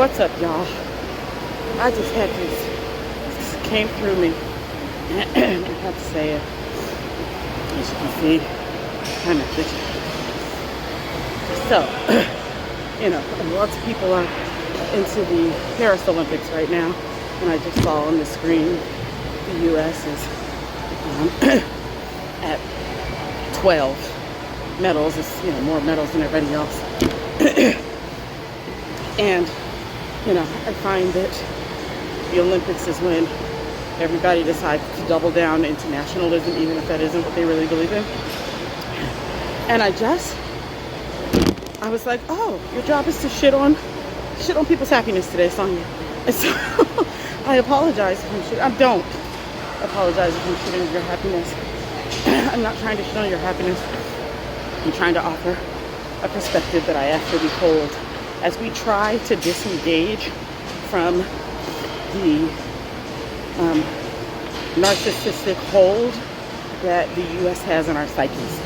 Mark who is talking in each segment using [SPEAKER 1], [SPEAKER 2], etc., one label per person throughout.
[SPEAKER 1] What's up, y'all? I just had this came through me. I have to say it. As you can see, kind of fidgety. So, lots of people are into the Paris Olympics right now, and I just saw on the screen the U.S. is at 12 medals. It's more medals than everybody else, and I find that the Olympics is when everybody decides to double down into nationalism, even if that isn't what they really believe in. And I was like, oh, your job is to shit on people's happiness today, Sonya. And so I apologize if I'm shitting. I don't apologize if I'm shitting on your happiness. I'm not trying to shit on your happiness. I'm trying to offer a perspective that I actually hold as we try to disengage from the narcissistic hold that the U.S. has on our psyches.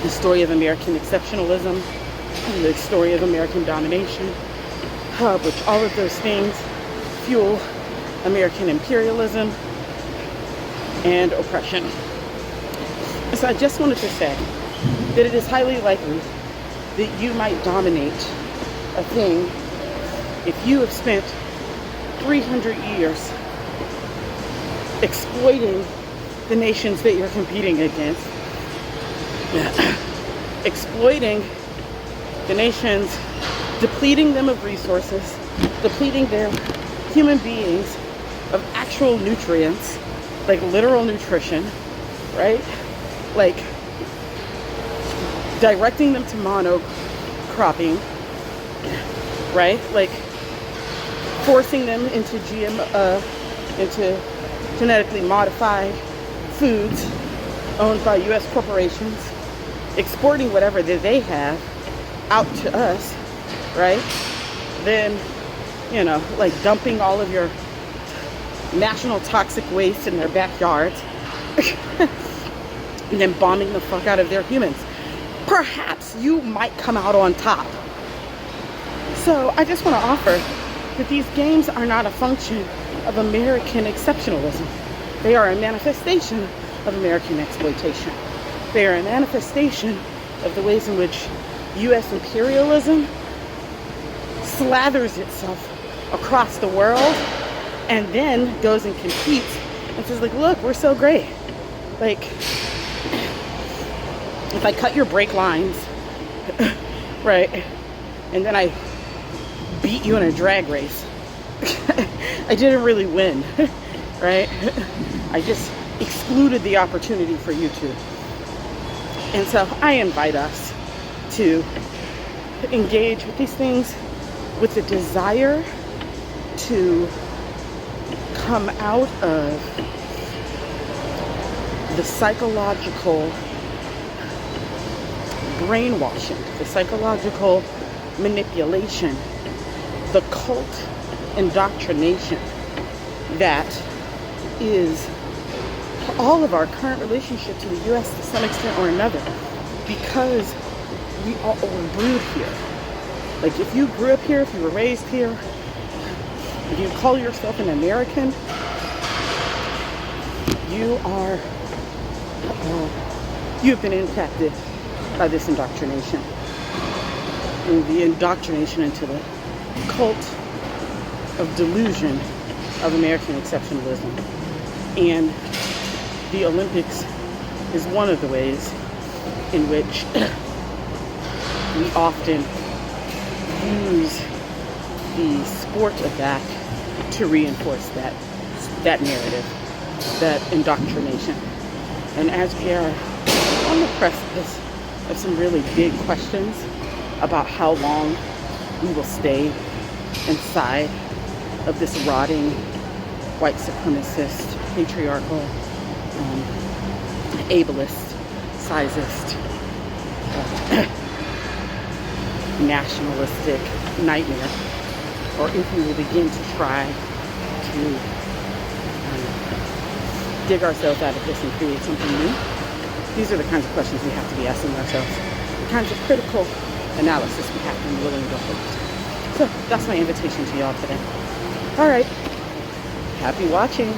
[SPEAKER 1] The story of American exceptionalism, and the story of American domination, which all of those things fuel American imperialism and oppression. So I just wanted to say that it is highly likely that you might dominate a thing if you have spent 300 years exploiting the nations that you're competing against, exploiting the nations, depleting them of resources, depleting their human beings of actual nutrients, like literal nutrition, right? Like directing them to monocropping, right? Like forcing them into into genetically modified foods owned by U.S. corporations, exporting whatever that they have out to us, right? Then, like dumping all of your national toxic waste in their backyards, and then bombing the fuck out of their humans. Perhaps you might come out on top. So I just want to offer that these games are not a function of American exceptionalism. They are a manifestation of American exploitation. They are a manifestation of the ways in which U.S. imperialism slathers itself across the world and then goes and competes and says, like, look, we're so great. Like, if I cut your brake lines, right, and then I beat you in a drag race, I didn't really win, right? I just excluded the opportunity for you to. And so I invite us to engage with these things with the desire to come out of the psychological brainwashing, the psychological manipulation, the cult indoctrination that is all of our current relationship to the U.S. to some extent or another, because we all were brewed here. Like, if you grew up here, if you were raised here, if you call yourself an American, you have been impacted by this indoctrination. And the indoctrination into the cult of delusion of American exceptionalism. And the Olympics is one of the ways in which we often use the sport of that to reinforce that narrative, that indoctrination. And as we are on the precipice of some really big questions about how long we will stay inside of this rotting white supremacist, patriarchal, ableist, sizist, nationalistic nightmare, or if we will begin to try to dig ourselves out of this and create something new. These are the kinds of questions we have to be asking ourselves, the kinds of critical analysis we have to be willing to hold. So that's my invitation to y'all today. All right. Happy watching.